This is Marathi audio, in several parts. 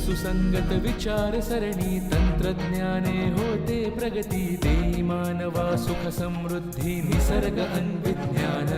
सुसंगत विचार सरणी तंत्रज्ञाने होते प्रगती देई मानवा सुख समृद्धी निसर्ग अन्विज्ञान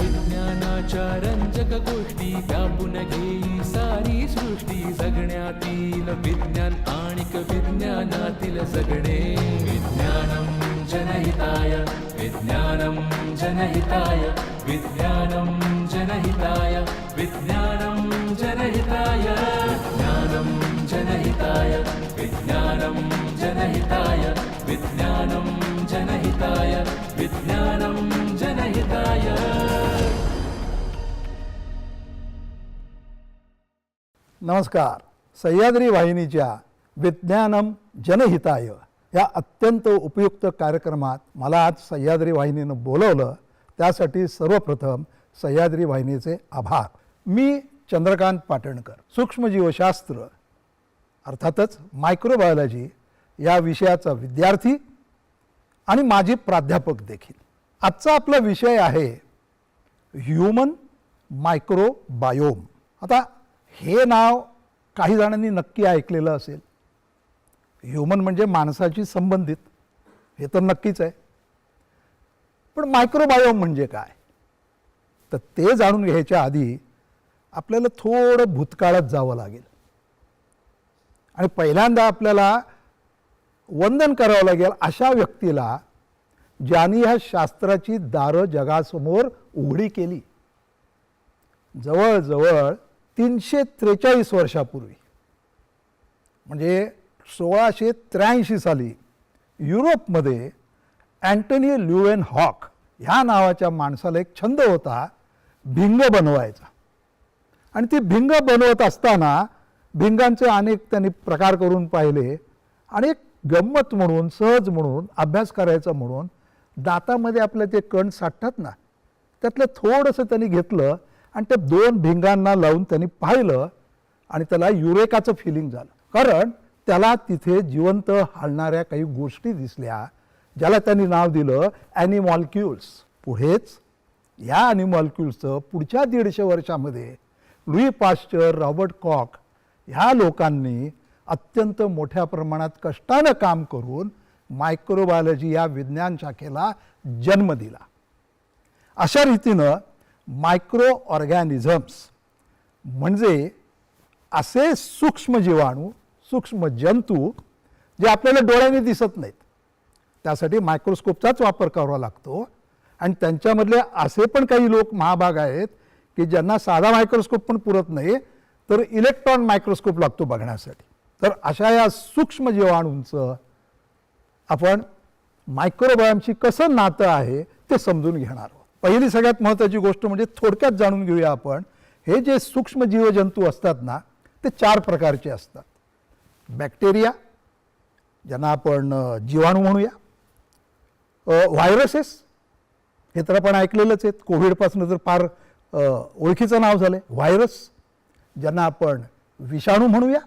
विज्ञानाच्या रंजक गोष्टी व्यापून घेई सारी सृष्टी जगण्यातील विज्ञान आणिक विज्ञानातील जगणे विज्ञानम जनहिताय विज्ञानम जनहिताय विज्ञानम जनहिताय विज्ञानम जनहिताय विज्ञानम जनहिताय विज्ञानम जनहिताय विज्ञानम जनहिताय विज्ञानम जनहिताय. नमस्कार. सह्याद्री वाहिनीच्या विज्ञानम जनहिताय या अत्यंत उपयुक्त कार्यक्रमात मला आज सह्याद्री वाहिनीनं बोलवलं, त्यासाठी सर्वप्रथम सह्याद्री वाहिनीचे आभार. मी चंद्रकांत पाटणकर, सूक्ष्मजीवशास्त्र अर्थातच मायक्रोबायोलॉजी या विषयाचा विद्यार्थी आणि माजी प्राध्यापक देखील. आजचा आपला विषय आहे ह्यूमन मायक्रोबायोम. आता हे नाव काही जणांनी नक्की ऐकलेलं असेल. ह्यूमन म्हणजे माणसाशी संबंधित, हे तर नक्कीच आहे. पण मायक्रोबायोम म्हणजे काय, तर ते जाणून घ्यायच्या आधी आपल्याला थोडं भूतकाळात जावं लागेल आणि पहिल्यांदा आपल्याला वंदन करावं लागेल अशा व्यक्तीला ज्यांनी ह्या शास्त्राची दारं जगासमोर उघडी केली. जवळजवळ 343 वर्षापूर्वी म्हणजे 1683 साली युरोपमध्ये अँटनी ल्युएनहॉक ह्या नावाच्या माणसाला एक छंद होता भिंग बनवायचा. आणि ती भिंग बनवत असताना भिंगांचे अनेक त्यांनी प्रकार करून पाहिले आणि एक गंमत म्हणून, सहज म्हणून, अभ्यास करायचा म्हणून दातामध्ये आपल्या ते कण साठतात ना, त्यातलं थोडंसं त्यांनी घेतलं आणि त्या 2 भिंगांना लावून त्यांनी पाहिलं आणि त्याला युरेकाचं फिलिंग झालं. कारण त्याला तिथे जिवंत हालणाऱ्या काही गोष्टी दिसल्या, ज्याला त्यांनी नाव दिलं ॲनिमॉलिक्युल्स. पुढेच या ॲनिमॉलिक्युल्सचं पुढच्या 150 वर्षामध्ये लुई पाश्चर, रॉबर्ट कॉक ह्या लोकांनी अत्यंत मोठ्या प्रमाणात कष्टानं काम करून मायक्रोबायोलॉजी या विज्ञान शाखेला जन्म दिला. अशा रीतीनं मायक्रो ऑर्गॅनिझम्स म्हणजे असे सूक्ष्म जीवाणू, सूक्ष्म जंतू जे आपल्याला डोळ्याने दिसत नाहीत, त्यासाठी मायक्रोस्कोपचाच वापर करावा लागतो. आणि त्यांच्यामधले असे पण काही लोक महाभाग आहेत की ज्यांना साधा मायक्रोस्कोप पण पुरत नाही, तर इलेक्ट्रॉन मायक्रोस्कोप लागतो बघण्यासाठी. तर अशा या सूक्ष्म जीवाणूंचं आपण मायक्रोबायोमशी कसं नातं आहे ते समजून घेणार आहोत. पहिली सगळ्यात महत्त्वाची गोष्ट म्हणजे थोडक्यात जाणून घेऊया आपण, हे जे सूक्ष्म जीवजंतू असतात ना, ते 4 प्रकारचे असतात. बॅक्टेरिया, ज्यांना आपण जीवाणू म्हणूया. व्हायरसेस, हे तर आपण ऐकलेलंच आहेत, कोविडपासून तर फार ओळखीचं नाव झालं आहे व्हायरस, ज्यांना आपण विषाणू म्हणूया.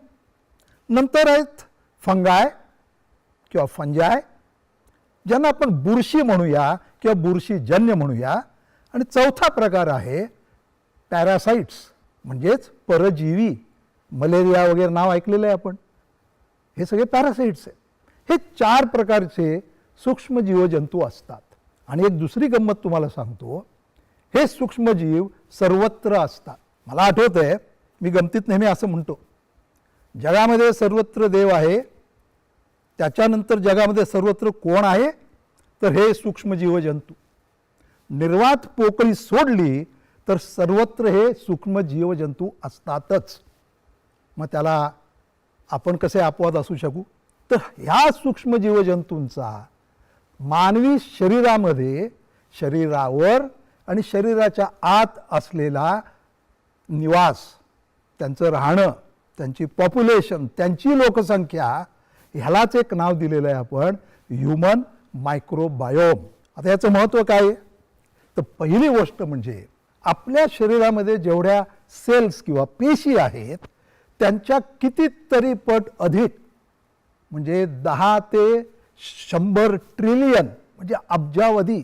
नंतर आहेत फंगाय किंवा फंजाय, ज्यांना आपण बुरशी म्हणूया किंवा बुरशीजन्य म्हणूया. आणि चौथा प्रकार आहे पॅरासाइट्स, म्हणजेच परजीवी. मलेरिया वगैरे नाव ऐकलेलं आहे आपण, हे सगळे पॅरासाइट्स आहेत. हे 4 प्रकारचे सूक्ष्म जीवजंतू असतात. आणि एक दुसरी गंमत तुम्हाला सांगतो, हे सूक्ष्मजीव सर्वत्र असतात. मला आठवत आहे, मी गमतीत नेहमी असं म्हणतो, जगामध्ये सर्वत्र देव आहे, त्याच्यानंतर जगामध्ये सर्वत्र कोण आहे, तर हे सूक्ष्म जीवजंतू. निर्वात पोकळी सोडली तर सर्वत्र हे सूक्ष्म जीवजंतू असतातच. मग त्याला आपण कसे अपवाद असू शकू, तर ह्या सूक्ष्म जीवजंतूंचा मानवी शरीरामध्ये, शरीरावर आणि शरीराच्या आत असलेला निवास, त्यांचं राहणं, त्यांची पॉप्युलेशन, त्यांची लोकसंख्या, ह्यालाच एक नाव दिलेलं आहे आपण ह्यूमन मायक्रोबायोम. आता याचं महत्त्व काय आहे, तर पहिली गोष्ट म्हणजे आपल्या शरीरामध्ये जेवढ्या सेल्स किंवा पेशी आहेत त्यांच्या कितीतरी पट अधिक, म्हणजे 10 ते 100 ट्रिलियन म्हणजे अब्जावधी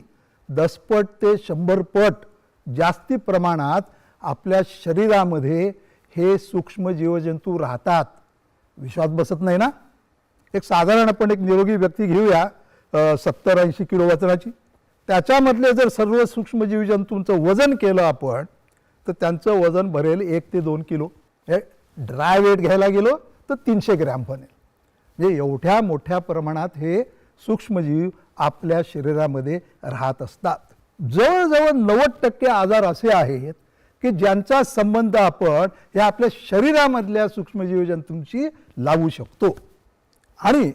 10 पट ते 100 पट जास्ती प्रमाणात आपल्या शरीरामध्ये हे सूक्ष्म जीवजंतू राहतात. विश्वास बसत नाही ना? एक साधारण आपण एक निरोगी व्यक्ती घेऊया 70-80 किलो वजनाची. त्याच्यामधले जर सर्व सूक्ष्म जीवजंतूंचं वजन केलं आपण तर त्यांचं वजन भरेल 1 ते 2 किलो. ड्राय वेट घ्यायला गेलो तर 300 ग्रॅम बनेल. म्हणजे एवढ्या मोठ्या प्रमाणात हे सूक्ष्मजीव आपल्या शरीरामध्ये राहत असतात. जवळजवळ 90% आजार असे आहेत की ज्यांचा संबंध आपण हे आपल्या शरीरामधल्या सूक्ष्मजीवजंतूंशी लावू शकतो. आणि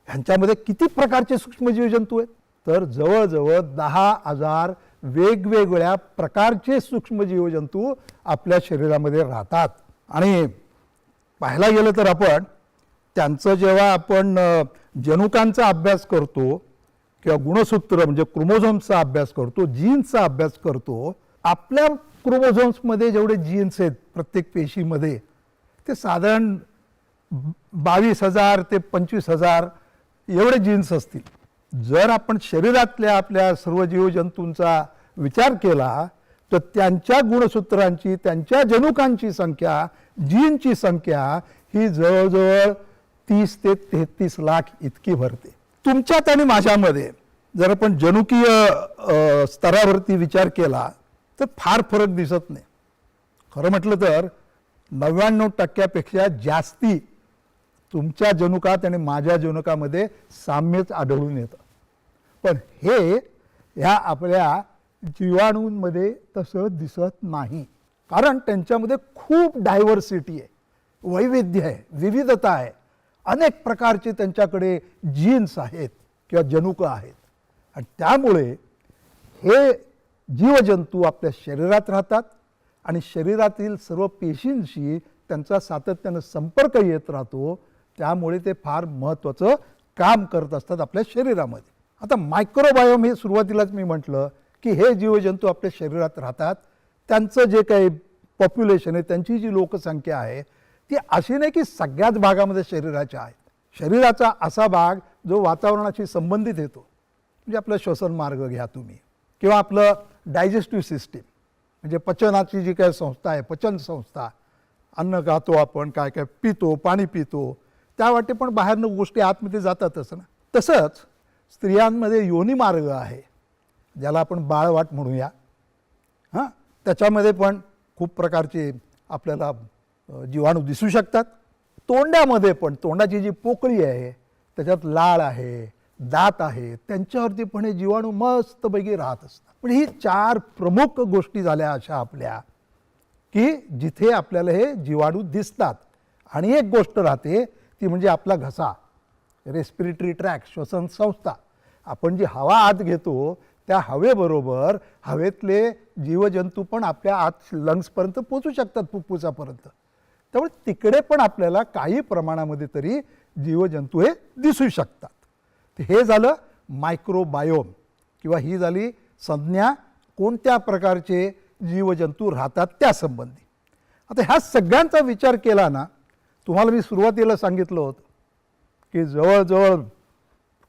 ह्यांच्यामध्ये किती प्रकारचे सूक्ष्मजीवजंतू आहेत तर जवळजवळ 10,000 वेगवेगळ्या प्रकारचे सूक्ष्मजीवजंतू आपल्या शरीरामध्ये राहतात. आणि पाहायला गेलं तर आपण त्यांचं जेव्हा आपण जनुकांचा अभ्यास करतो किंवा गुणसूत्र म्हणजे क्रोमोझोम्सचा अभ्यास करतो, जीन्सचा अभ्यास करतो, आपल्या क्रोमोझोम्समध्ये जेवढे जीन्स आहेत प्रत्येक पेशीमध्ये ते साधारण 22,000 ते 25,000 एवढे जीन्स असतील. जर आपण शरीरातल्या आपल्या सर्व जीवजंतूंचा विचार केला तर त्यांच्या गुणसूत्रांची, त्यांच्या जनुकांची संख्या, जीनची संख्या ही जवळजवळ 30 ते 33 लाख इतकी भरते. तुमच्यात आणि माझ्यामध्ये जर आपण जनुकीय स्तरावरती विचार केला तर फार फरक दिसत नाही. खरं म्हटलं तर 99% जास्ती तुमच्या जनुकात आणि माझ्या जनुकामध्ये साम्यच आढळून येतं. पण हे ह्या आपल्या जीवाणूंमध्ये तसं दिसत नाही. कारण त्यांच्यामध्ये खूप डायव्हर्सिटी आहे, वैविध्य आहे, विविधता आहे. अनेक प्रकारचे त्यांच्याकडे जीन्स आहेत किंवा जनुकं आहेत. आणि त्यामुळे हे जीवजंतू आपल्या शरीरात राहतात आणि शरीरातील सर्व पेशींशी त्यांचा सातत्यानं संपर्क येत राहतो. त्यामुळे ते फार महत्त्वाचं काम करत असतात आपल्या शरीरामध्ये. आता मायक्रोबायोम हे सुरुवातीलाच मी म्हटलं की हे जीवजंतू आपल्या शरीरात राहतात. त्यांचं जे काही पॉप्युलेशन आहे, त्यांची जी लोकसंख्या आहे ती अशी नाही की सगळ्याच भागामध्ये शरीराच्या आहेत. शरीराचा असा भाग जो वातावरणाशी संबंधित येतो, म्हणजे आपलं श्वसन मार्ग घ्या तुम्ही, किंवा आपलं डायजेस्टिव्ह सिस्टीम म्हणजे पचनाची जी काही संस्था आहे, पचन संस्था, अन्न खातो आपण, काय काय पितो, पाणी पितो, त्या वाटे पण बाहेरनं गोष्टी आतमध्ये जातातच ना. तसंच स्त्रियांमध्ये योनी मार्ग आहे, ज्याला आपण बाळवाट म्हणूया. हां, त्याच्यामध्ये पण खूप प्रकारचे आपल्याला जीवाणू दिसू शकतात. तोंडामध्ये पण, तोंडाची जी पोकळी आहे त्याच्यात लाळ आहे, दात आहे, त्यांच्यावरती पण हे जीवाणू मस्तपैकी राहत असतात. पण ही 4 प्रमुख गोष्टी झाल्या अशा आपल्या की जिथे आपल्याला हे जीवाणू दिसतात. आणि एक गोष्ट राहते ती म्हणजे आपला घसा, रेस्पिरेटरी ट्रॅक्ट, श्वसन संस्था. आपण जी हवा आत घेतो त्या हवेबरोबर हवेतले जीवजंतू पण आपल्या आत लंग्सपर्यंत पोचू शकतात, फुफ्फुसापर्यंत. त्यामुळे तिकडे पण आपल्याला काही प्रमाणामध्ये तरी जीवजंतू हे दिसू शकतात. हे झालं मायक्रोबायोम किंवा ही झाली संज्ञा कोणत्या प्रकारचे जीवजंतू राहतात त्या संबंधी. आता ह्या सगळ्यांचा विचार केला ना, तुम्हाला मी सुरुवातीला सांगितलं होतं की जवळजवळ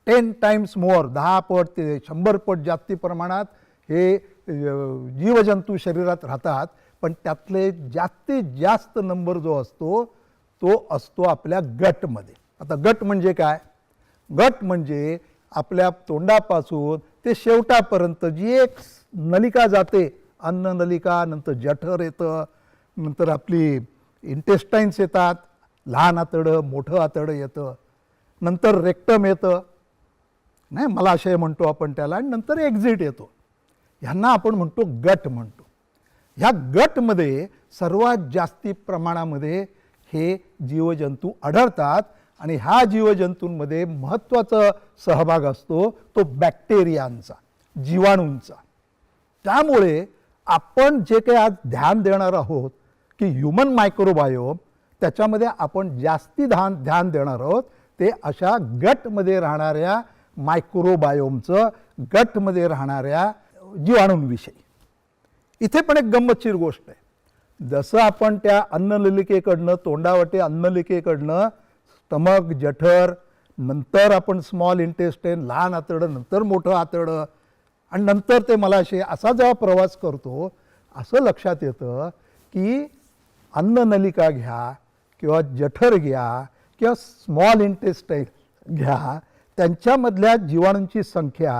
10 टाइम्स मोर, 10 पट ते 100 पट जास्ती प्रमाणात हे जीवजंतू शरीरात राहतात. पण त्यातले जास्तीत जास्त नंबर जो असतो तो असतो आपल्या गटमध्ये. आता गट म्हणजे काय? गट म्हणजे आपल्या तोंडापासून ते शेवटापर्यंत जी एक नलिका जाते, अन्न नलिका, नंतर जठर येतं, नंतर आपली इंटेस्टाईन्स येतात, लहान आतडं, मोठं आतडं येतं, नंतर रेक्टम येतं, नाही मलाशय म्हणतो आपण त्याला, आणि नंतर एक्झिट येतो. ह्यांना आपण म्हणतो गट म्हणतो. ह्या गटमध्ये सर्वात जास्ती प्रमाणामध्ये हे जीवजंतू आढळतात. आणि ह्या जीवजंतूंमध्ये महत्त्वाचा सहभाग असतो तो बॅक्टेरियांचा, जीवाणूंचा. त्यामुळे आपण जे काही आज ध्यान देणार आहोत की ह्युमन मायक्रोबायोम, त्याच्यामध्ये आपण जास्ती ध्यान देणार आहोत ते अशा गटमध्ये राहणाऱ्या मायक्रोबायोमचं, गटमध्ये राहणाऱ्या जीवाणूंविषयी. इथे पण एक गंमतशीर गोष्ट आहे. जसं आपण त्या अन्ननलिकेकडनं, तोंडावाटे अन्ननलिकेकडनं स्टमक, जठर, नंतर आपण स्मॉल इंटेस्टाईन, लहान आतडं, नंतर मोठं आतडं, आणि नंतर ते मलाशय, असा जेव्हा प्रवास करतो असं लक्षात येतं की अन्ननलिका घ्या किंवा जठर घ्या किंवा स्मॉल इंटेस्टाईन घ्या, त्यांच्यामधल्या जीवाणूंची संख्या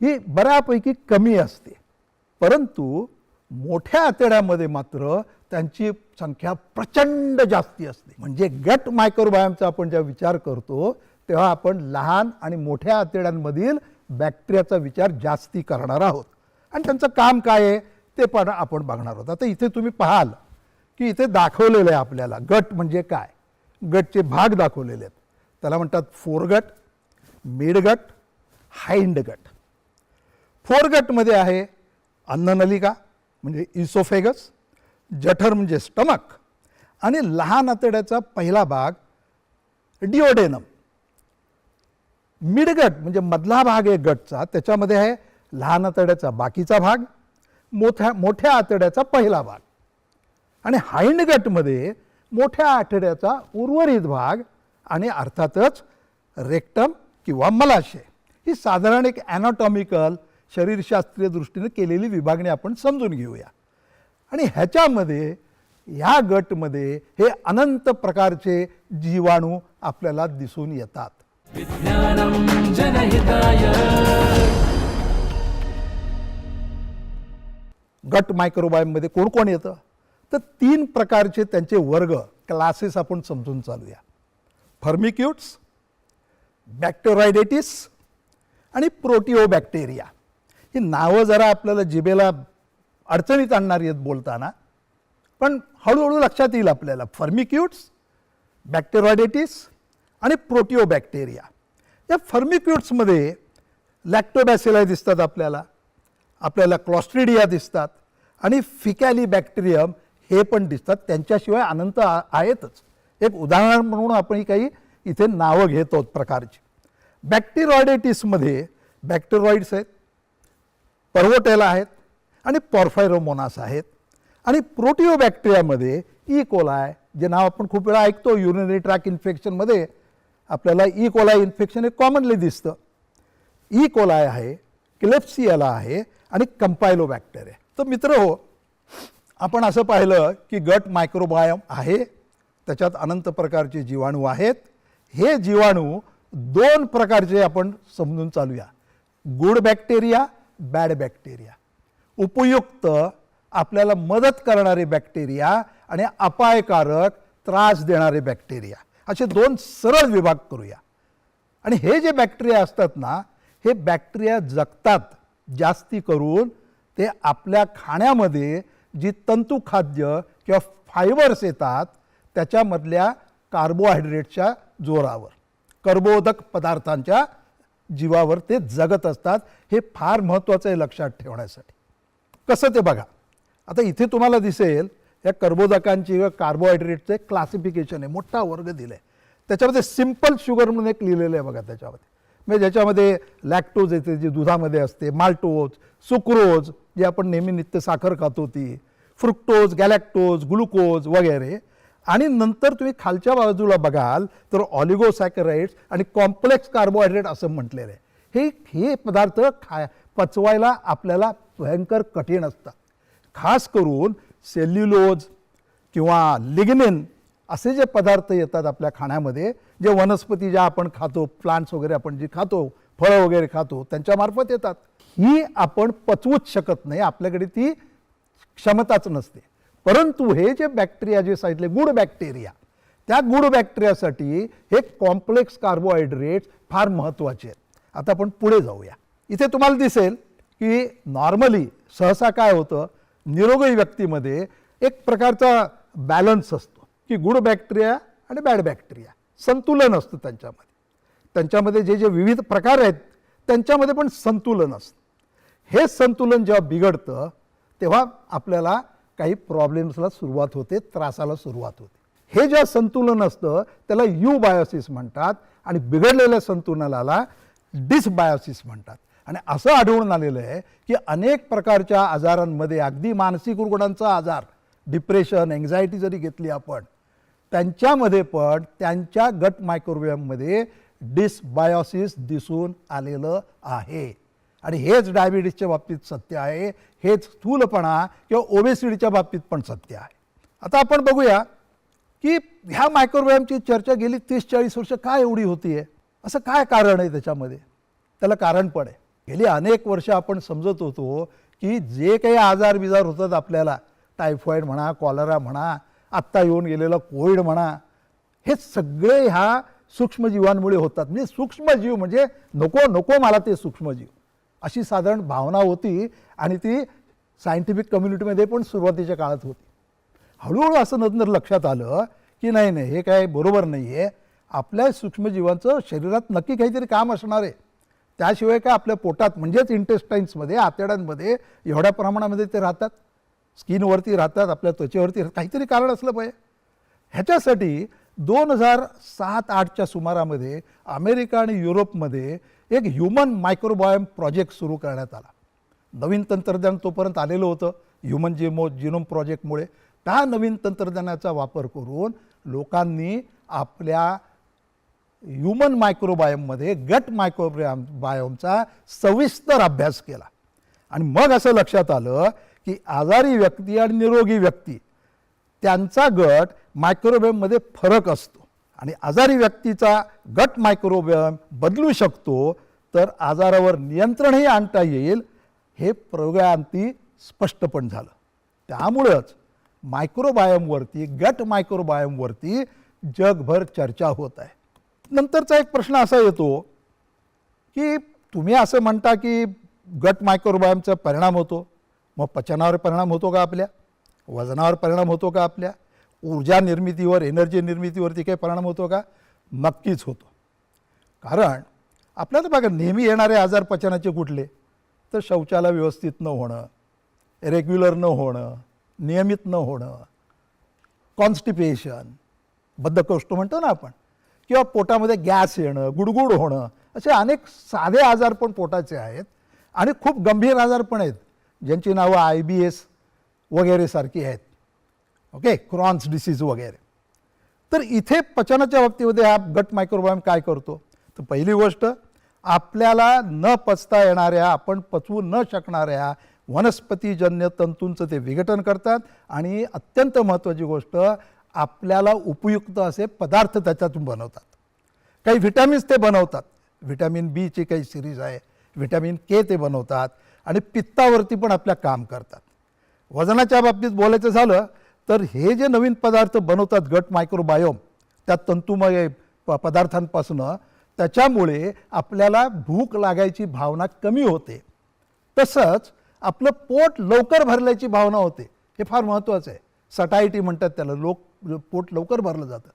ही बऱ्यापैकी कमी असते, परंतु मोठ्या आतड्यामध्ये मात्र त्यांची संख्या प्रचंड जास्ती असते. म्हणजे गट मायक्रोबायोमचा आपण जेव्हा विचार करतो तेव्हा आपण लहान आणि मोठ्या आतड्यांमधील बॅक्टेरियाचा विचार जास्ती करणार आहोत, आणि त्यांचं काम काय आहे ते पण आपण बघणार आहोत. आता इथे तुम्ही पाहाल की इथे दाखवलेलं आहे आपल्याला गट म्हणजे काय. गटचे भाग दाखवलेले आहेत, त्याला म्हणतात फोरगट, मिडगट, हाइंडगट. फोरगटमध्ये आहे अन्ननलिका म्हणजे इसोफेगस, जठर म्हणजे स्टमक, आणि लहान आतड्याचा पहिला भाग डिओडेनम. मिडगट म्हणजे मधला भाग आहे गटचा, त्याच्यामध्ये आहे लहान आतड्याचा बाकीचा भाग, मोठ्या आतड्याचा पहिला भाग, आणि हाइंडगटमध्ये मोठ्या आतड्याचा उर्वरित भाग आणि अर्थातच रेक्टम किंवा मलाशय. ही साधारण एक ॲनाटॉमिकल शरीरशास्त्रीय दृष्टीने केलेली विभागणी आपण समजून घेऊया. आणि ह्याच्यामध्ये ह्या गटमध्ये हे अनंत प्रकारचे जीवाणू आपल्याला दिसून येतात. विज्ञानम जनहिताय. गट मायक्रोबायोममध्ये कोण कोण येतं, तर 3 प्रकारचे त्यांचे वर्ग, क्लासेस आपण समजून चालूया. फर्मिक्यूट्स, बॅक्टेरायडेटिस आणि प्रोटिओबॅक्टेरिया. ही नावं जरा आपल्याला जिभेला अडचणीत आणणारी आहेत बोलताना, पण हळूहळू लक्षात येईल आपल्याला. फर्मिक्यूट्स, बॅक्टेरायडेटिस आणि प्रोटिओबॅक्टेरिया. या फर्मिक्यूट्समध्ये लॅक्टोबॅसिलाई दिसतात आपल्याला क्लॉस्ट्रिडिया दिसतात, आणि फिकॅली बॅक्टेरियम हे पण दिसतात. त्यांच्याशिवाय अनंत आहेतच. एक उदाहरण म्हणून आपण काही इथे नावं घेत आहोत प्रकारची. बॅक्टेरॉयडेटिसमध्ये बॅक्टेरॉइड्स आहेत, पर्वोटेला आहेत आणि पॉर्फायरोमोनास आहेत. आणि प्रोटिओबॅक्टेरियामध्ये ई कोलाय, जे नाव आपण खूप वेळा ऐकतो युरिनरी ट्रॅक इन्फेक्शनमध्ये, आपल्याला ई कोलाय इन्फेक्शन हे कॉमनली दिसतं. ई कोलाय आहे, क्लेप्सिएला आहे आणि कंपायलोबॅक्टर आहे. तर मित्र हो, आपण असं पाहिलं की गट मायक्रोबायोम आहे, त्याच्यात अनंत प्रकारचे जीवाणू आहेत. हे जीवाणू 2 प्रकारचे आपण समजून चालूया. Good bacteria, bad bacteria. उपयुक्त, आपल्याला मदत करणारे बॅक्टेरिया आणि अपायकारक, त्रास देणारे बॅक्टेरिया, असे 2 सरळ विभाग करूया. आणि हे जे बॅक्टेरिया असतात ना, हे बॅक्टेरिया जगतात जास्ती करून ते आपल्या खाण्यामध्ये जी तंतुखाद्य किंवा फायबर्स येतात त्याच्यामधल्या कार्बोहायड्रेटच्या जोरावर, कर्बोदक पदार्थांच्या जीवावर ते जगत असतात. हे फार महत्त्वाचं आहे लक्षात ठेवण्यासाठी. कसं ते बघा. आता इथे तुम्हाला दिसेल या कर्बोदकांची किंवा कार्बोहायड्रेटचं एक क्लासिफिकेशन आहे, मोठा वर्ग दिला आहे. त्याच्यामध्ये सिम्पल शुगर म्हणून एक लिहिलेलं आहे बघा त्याच्यामध्ये. म्हणजे ज्याच्यामध्ये लॅक्टोज येते जी दुधामध्ये असते, माल्टोज, सुक्रोज जे आपण नेहमी नित्य साखर खातो ती, फ्रुक्टोज, गॅलॅक्टोज, ग्लुकोज वगैरे. आणि नंतर तुम्ही खालच्या बाजूला बघाल तर ऑलिगोसॅकराइड्स आणि कॉम्प्लेक्स कार्बोहायड्रेट असं म्हटलेलं आहे. हे पदार्थ पचवायला आपल्याला भयंकर कठीण असतात. खास करून सेल्युलोज किंवा लिग्निन असे जे पदार्थ येतात आपल्या खाण्यामध्ये, जे वनस्पती ज्या आपण खातो, प्लांट्स वगैरे आपण जी खातो, फळं वगैरे खातो, त्यांच्यामार्फत येतात. ही आपण पचवूच शकत नाही, आपल्याकडे ती क्षमताच नसते. परंतु हे जे बॅक्टेरिया जे सांगितले गुड बॅक्टेरिया, त्या गुड बॅक्टेरियासाठी हे कॉम्प्लेक्स कार्बोहायड्रेट्स फार महत्त्वाचे आहेत. आता आपण पुढे जाऊया. इथे तुम्हाला दिसेल की नॉर्मली सहसा काय होतं, निरोगी व्यक्तीमध्ये एक प्रकारचा बॅलन्स असतो की गुड बॅक्टेरिया आणि बॅड बॅक्टेरिया, संतुलन असतं त्यांच्यामध्ये जे जे विविध प्रकार आहेत त्यांच्यामध्ये पण संतुलन असतं. हे संतुलन जेव्हा बिघडतं तेव्हा आपल्याला काही प्रॉब्लेम्सला सुरुवात होते, त्रासाला सुरुवात होते. हे जे संतुलन असतं त्याला युबायोसिस म्हणतात आणि बिघडलेल्या संतुलनाला डिसबायोसिस म्हणतात. आणि असं आढळून आलेलं आहे की अनेक प्रकारच्या आजारांमध्ये, अगदी मानसिक रुग्णांचा आजार, डिप्रेशन, एन्झायटी जरी घेतली आपण, त्यांच्यामध्ये पण त्यांच्या गट मायक्रोबायोममध्ये डिसबायोसिस दिसून आलेलं आहे. आणि हेच डायबिटीसच्या बाबतीत सत्य आहे, हेच स्थूलपणा किंवा ओबेसिटीच्या बाबतीत पण सत्य आहे. आता आपण बघूया की ह्या मायक्रोबायोमची चर्चा गेली 30-40 वर्ष काय एवढी होती आहे, असं काय कारण आहे त्याच्यामध्ये? त्याला कारण पण आहे. गेली अनेक वर्ष आपण समजत होतो की जे काही आजार बिजार होतात आपल्याला, टायफॉईड म्हणा, कॉलरा म्हणा, आत्ता येऊन गेलेलं कोविड म्हणा, हे सगळे ह्या सूक्ष्मजीवांमुळे होतात. म्हणजे सूक्ष्मजीव म्हणजे नको नको मला ते सूक्ष्मजीव, अशी साधारण भावना होती आणि ती सायंटिफिक कम्युनिटीमध्ये पण सुरुवातीच्या काळात होती. हळूहळू असं नंतर लक्षात आलं की नाही नाही, हे काय बरोबर नाही आहे. आपल्या सूक्ष्मजीवांचं शरीरात नक्की काहीतरी काम असणार आहे. त्याशिवाय काय आपल्या पोटात म्हणजेच इंटेस्टाईन्समध्ये, आतड्यांमध्ये एवढ्या प्रमाणामध्ये ते राहतात, स्किनवरती राहतात, आपल्या त्वचेवरती राहतात, काहीतरी कारण असलं पाहिजे. ह्याच्यासाठी 2007-08च्या सुमारामध्ये अमेरिका आणि युरोपमध्ये एक ह्युमन मायक्रोबायोम प्रोजेक्ट सुरू करण्यात आला. नवीन तंत्रज्ञान तोपर्यंत आलेलं होतं ह्युमन जिनोम प्रोजेक्टमुळे. त्या नवीन तंत्रज्ञानाचा वापर करून लोकांनी आपल्या ह्युमन मायक्रोबायोममध्ये गट मायक्रोबायोमचा सविस्तर अभ्यास केला. आणि मग असं लक्षात आलं की आजारी व्यक्ती आणि निरोगी व्यक्ती त्यांचा गट मायक्रोबायोममध्ये फरक असतो आणि आजारी व्यक्तीचा गट मायक्रोबायोम बदलू शकतो, तर आजारावर नियंत्रणही आणता येईल. हे प्रयोगांती स्पष्टपण झालं. त्यामुळंच मायक्रोबायोमवरती, गट मायक्रोबायोमवरती जगभर चर्चा होत आहे. नंतरचा एक प्रश्न असा येतो की तुम्ही असं म्हणता की गट मायक्रोबायोमचा परिणाम होतो, मग पचनावर परिणाम होतो का, आपल्या वजनावर परिणाम होतो का, आपल्या ऊर्जा निर्मितीवर, एनर्जी निर्मितीवरती काही परिणाम होतो का? नक्कीच होतो. कारण आपल्याला बघा नेहमी येणारे आजार पचनाचे कुठले, तर शौचाला व्यवस्थित न होणं, रेग्युलर न होणं, नियमित न होणं, कॉन्स्टिपेशन, बद्धकोष्ठ म्हणतो ना आपण, किंवा पोटामध्ये गॅस येणं, गुडगुड होणं, असे अनेक साधे आजार पण पोटाचे आहेत. आणि खूप गंभीर आजार पण आहेत ज्यांची नावं IBS वगैरे सारखी आहेत, ओके, क्रॉन्स डिसीज वगैरे. तर इथे पचनाच्या बाबतीमध्ये हा गट मायक्रोबायोम काय करतो, तर पहिली गोष्ट आपल्याला न पचता येणाऱ्या, आपण पचवू न शकणाऱ्या वनस्पतीजन्य तंतूंचं ते विघटन करतात. आणि अत्यंत महत्त्वाची गोष्ट, आपल्याला उपयुक्त असे पदार्थ त्याच्यातून बनवतात. काही व्हिटॅमिन्स ते बनवतात, व्हिटॅमिन B ची काही सिरीज आहे, व्हिटॅमिन K ते बनवतात आणि पित्तावरती पण आपल्या काम करतात. वजनाच्या बाबतीत बोलायचं झालं तर हे जे नवीन पदार्थ बनवतात गट मायक्रोबायोम त्या तंतुमय पदार्थांपासून, त्याच्यामुळे आपल्याला भूक लागायची भावना कमी होते. तसंच आपलं पोट लवकर भरल्याची भावना होते. हे फार महत्त्वाचं आहे. सटायटी म्हणतात त्याला, पोट लवकर भरलं जातं.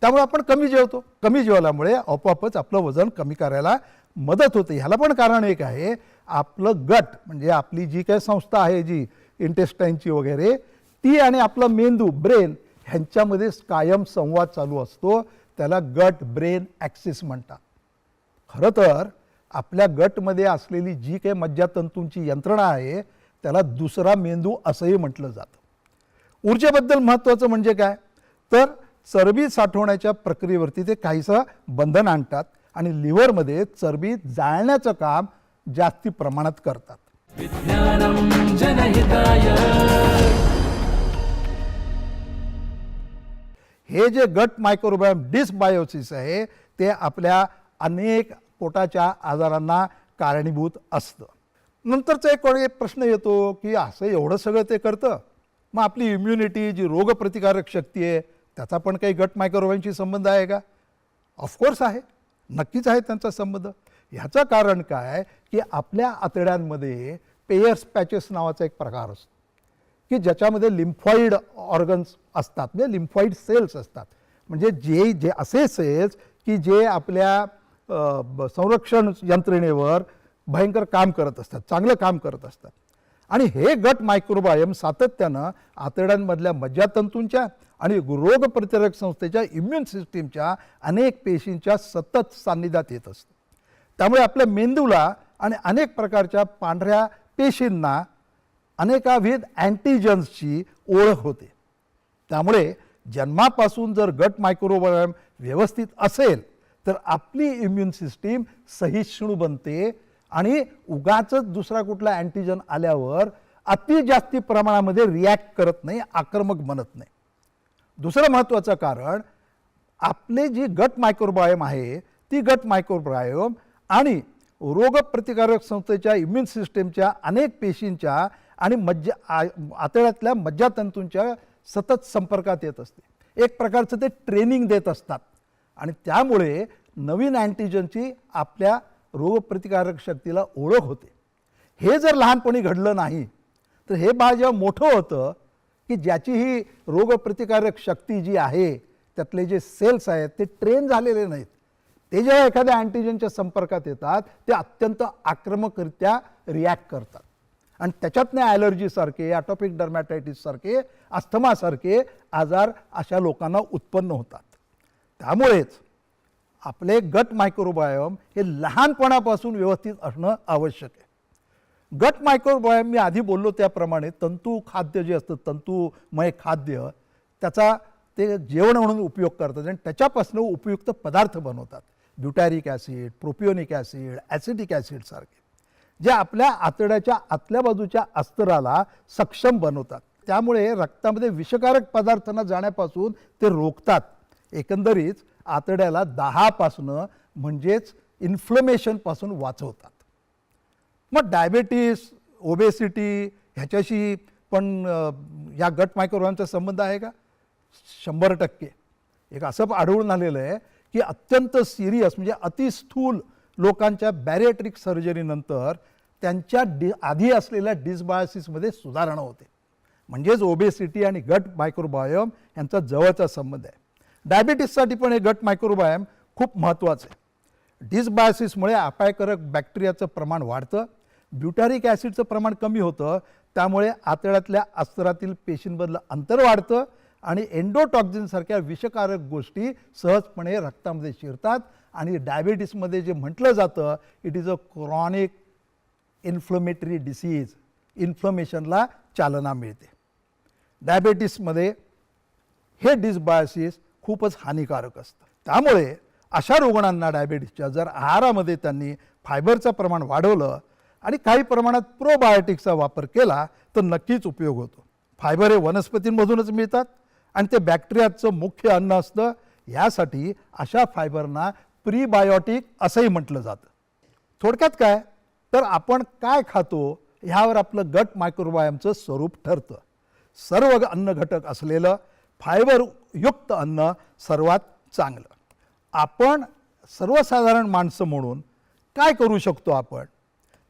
त्यामुळे आपण कमी जेवतो. कमी जेवल्यामुळे आपोआपच आपलं वजन कमी करायला मदत होते. ह्याला पण कारण एक आहे, आपलं गट म्हणजे आपली जी काही संस्था आहे जी इंटेस्टाईनची वगैरे, ती आणि आपला मेंदू ब्रेन ह्यांच्यामध्ये कायम संवाद चालू असतो. त्याला गट ब्रेन ॲक्सिस म्हणतात. खरं तर आपल्या गटमध्ये असलेली जी काही मज्जातंतूंची यंत्रणा आहे त्याला दुसरा मेंदू असंही म्हटलं जातं. ऊर्जेबद्दल महत्त्वाचं म्हणजे काय, तर चरबी साठवण्याच्या प्रक्रियेवरती ते काहीसं बंधन आणतात आणि लिव्हरमध्ये चरबी जाळण्याचं काम जास्ती प्रमाणात करतात. विज्ञानम जनहिताय. हे जे गट मायक्रोबायोम डिसबायोसिस आहे ते आपल्या अनेक पोटाच्या आजारांना कारणीभूत असतं. नंतरचा एक प्रश्न येतो की असं एवढं सगळं ते करतं, मग आपली इम्युनिटी जी रोगप्रतिकारक शक्ती आहे त्याचा पण काही गट मायक्रोबायोमशी संबंध आहे का? ऑफकोर्स आहे, नक्कीच आहे त्यांचा संबंध. ह्याचं कारण काय की आपल्या आतड्यांमध्ये पेयर्स पॅचेस नावाचा एक प्रकार असतो की ज्याच्यामध्ये लिम्फॉइड ऑर्गन्स असतात, म्हणजे लिम्फॉइड सेल्स असतात. म्हणजे जे असे सेल्स की जे आपल्या संरक्षण यंत्रणेवर भयंकर काम करत असतात, चांगलं काम करत असतात. आणि हे गट मायक्रोबायोम सातत्यानं आतड्यांमधल्या मज्जातंतूंच्या आणि रोगप्रतिकारक संस्थेच्या इम्युन सिस्टीमच्या अनेक पेशींच्या सतत सान्निध्यात येत असतं. त्यामुळे आपल्या मेंदूला आणि अनेक प्रकारच्या पांढऱ्या पेशींना अनेकाविध अँटीजन्सची ओळख होते. त्यामुळे जन्मापासून जर गट मायक्रोबायोम व्यवस्थित असेल तर आपली इम्युन सिस्टीम सहिष्णू बनते आणि उगाचच दुसरा कुठला अँटीजन आल्यावर अति जास्ती प्रमाणामध्ये रिॲक्ट करत नाही, आक्रमक बनत नाही. दुसरं महत्त्वाचं कारण आपले जी गट मायक्रोबायोम आहे ती गट मायक्रोबायोम आणि रोगप्रतिकारक संस्थेच्या इम्युन सिस्टीमच्या अनेक पेशींच्या आणि आतड्यातल्या मज्जातंतूंच्या सतत संपर्कात येत असते. एक प्रकारचं ते ट्रेनिंग देत असतात आणि त्यामुळे नवीन अँटीजनची आपल्या रोगप्रतिकारक शक्तीला ओळख होते. हे जर लहानपणी घडलं नाही तर हे बाळ जेव्हा मोठं होतं की ज्याची ही रोगप्रतिकारक शक्ती जी आहे त्यातले जे सेल्स आहेत ते ट्रेन झालेले नाहीत, ते जेव्हा एखाद्या अँटीजनच्या संपर्कात येतात ते अत्यंत आक्रमकरित्या रिॲक्ट करतात आणि त्याच्यातनं ॲलर्जीसारखे, ॲटॉपिक डर्मॅटायटिससारखे, अस्थमासारखे आजार अशा लोकांना उत्पन्न होतात. त्यामुळेच आपले गट मायक्रोबायोम हे लहानपणापासून व्यवस्थित असणं आवश्यक आहे. गट मायक्रोबायोम मी आधी बोललो त्याप्रमाणे तंतू खाद्य जे असतं, तंतुमय खाद्य, त्याचा ते जेवण म्हणून उपयोग करतात आणि त्याच्यापासून उपयुक्त पदार्थ बनवतात. ब्युटॅरिक ॲसिड, प्रोपिओनिक ॲसिड, ॲसिटिक ॲसिड सारखे जे आपल्या आतड्याच्या आतल्या बाजूच्या अस्तराला सक्षम बनवतात. त्यामुळे रक्तामध्ये विषकारक पदार्थांना जाण्यापासून ते रोखतात. एकंदरीत आतड्याला दाहापासनं म्हणजेच इन्फ्लमेशनपासून वाचवतात. मग डायबेटीस, ओबेसिटी ह्याच्याशी पण या गट मायक्रोबायोमचा संबंध आहे का? 100%. एक असं आढळून आलेलं आहे की अत्यंत सिरियस म्हणजे अतिस्थूल लोकांच्या बॅरिएट्रिक सर्जरीनंतर त्यांच्या आधी असलेल्या डिसबायोसिसमध्ये सुधारणा होते. म्हणजेच ओबेसिटी आणि गट मायक्रोबायोम यांचा जवळचा संबंध आहे. डायबिटीससाठी पण हे गट मायक्रोबायोम खूप महत्त्वाचं आहे. डिसबायोसिसमुळे अपायकारक बॅक्टेरियाचं प्रमाण वाढतं, ब्युटॅरिक ॲसिडचं प्रमाण कमी होतं, त्यामुळे आतड्यातल्या अस्तरातील पेशींमधलं अंतर वाढतं आणि एंडोटॉक्झिनसारख्या विषकारक गोष्टी सहजपणे रक्तामध्ये शिरतात आणि डायबिटीसमध्ये जे म्हटलं जातं it is a chronic inflammatory disease, इन्फ्लमेशनला चालना मिळते. डायबिटीसमध्ये हे डिसबायोसिस खूपच हानिकारक असतं. त्यामुळे अशा रुग्णांना डायबिटीसच्या जर आहारामध्ये त्यांनी फायबरचं प्रमाण वाढवलं आणि काही प्रमाणात प्रोबायोटिक्सचा वापर केला तर नक्कीच उपयोग होतो. फायबर हे वनस्पतींमधूनच मिळतात आणि ते बॅक्टेरियाचं मुख्य अन्न असतं. यासाठी अशा फायबरना प्रीबायोटिक असंही म्हटलं जातं. थोडक्यात काय तर आपण काय खातो ह्यावर आपलं गट मायक्रोबायोमचं स्वरूप ठरतं. सर्व अन्न घटक असलेलं फायबरयुक्त अन्न सर्वात चांगलं. आपण सर्वसाधारण माणसं म्हणून काय करू शकतो आपण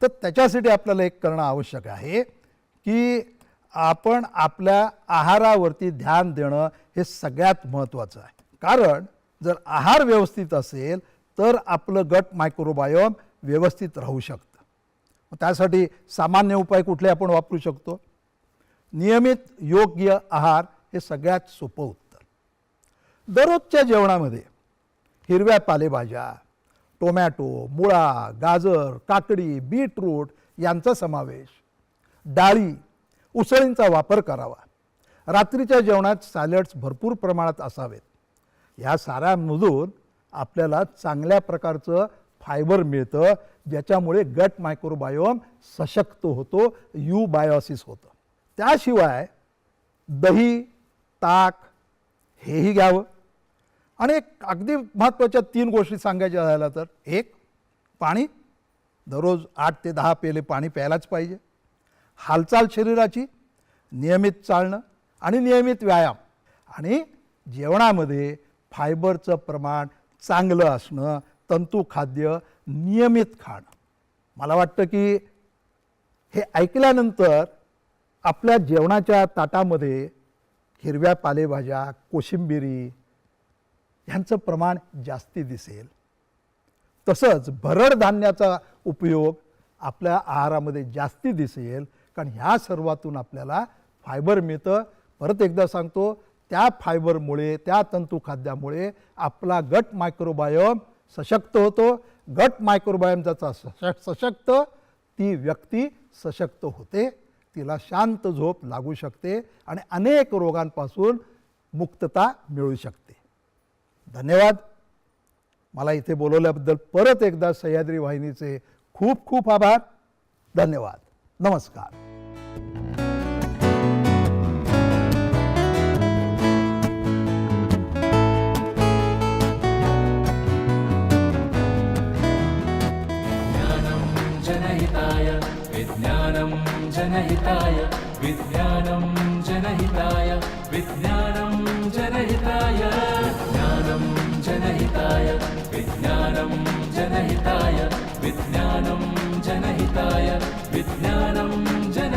तर त्याच्यासाठी आपल्याला एक करणं आवश्यक आहे की आपण आपल्या आहारावरती ध्यान देणं हे सगळ्यात महत्त्वाचं आहे. कारण जर आहार व्यवस्थित असेल तर आपलं गट मायक्रोबायोम व्यवस्थित राहू शकतं. त्यासाठी सामान्य उपाय कुठले आपण वापरू शकतो? नियमित योग्य आहार हे सगळ्यात सोपं उत्तर. दररोजच्या जेवणामध्ये हिरव्या पालेभाज्या, टोमॅटो, मुळा, गाजर, काकडी, बीटरूट यांचा समावेश, डाळी, उसळींचा वापर करावा. रात्रीच्या जेवणात सॅलड्स भरपूर प्रमाणात असावेत. या साऱ्यामधून आपल्याला चांगल्या प्रकारचं फायबर मिळतं ज्याच्यामुळे गट मायक्रोबायोम सशक्त होतो, युबायोसिस होतं. त्याशिवाय दही, ताक हेही घ्यावं. आणि एक अगदी महत्त्वाच्या 3 गोष्टी सांगायच्या झाल्या तर, एक, पाणी दररोज 8 ते 10 पेले पाणी प्यायलाच पाहिजे. हालचाल शरीराची, नियमित चालणं आणि नियमित व्यायाम आणि जेवणामध्ये फायबरचं प्रमाण चांगलं असणं, तंतुखाद्य नियमित खाणं. मला वाटतं की हे ऐकल्यानंतर आपल्या जेवणाच्या ताटामध्ये हिरव्या पालेभाज्या, कोशिंबिरी ह्यांचं प्रमाण जास्ती दिसेल. तसंच भरड धान्याचा उपयोग आपल्या आहारामध्ये जास्ती दिसेल कारण ह्या सर्वातून आपल्याला फायबर मिळतं. परत एकदा सांगतो, त्या फायबरमुळे, त्या तंतुखाद्यामुळे आपला गट मायक्रोबायोम सशक्त होतो. गट मायक्रोबायोम ज्याचा सशक्त, ती व्यक्ती सशक्त होते, तिला शांत झोप लागू शकते आणि अनेक रोगांपासून मुक्तता मिळू शकते. धन्यवाद. मला इथे बोलवल्याबद्दल परत एकदा सह्याद्री वाहिनीचे खूप खूप आभार. धन्यवाद. नमस्कार. जनहिताय विज्ञानं जनहिताय विज्ञानं जनहिताय विज्ञानं जनहिताय ज्ञानं जनहिताय विज्ञानं जनहिताय विज्ञानं जनहिताय विज्ञानं जन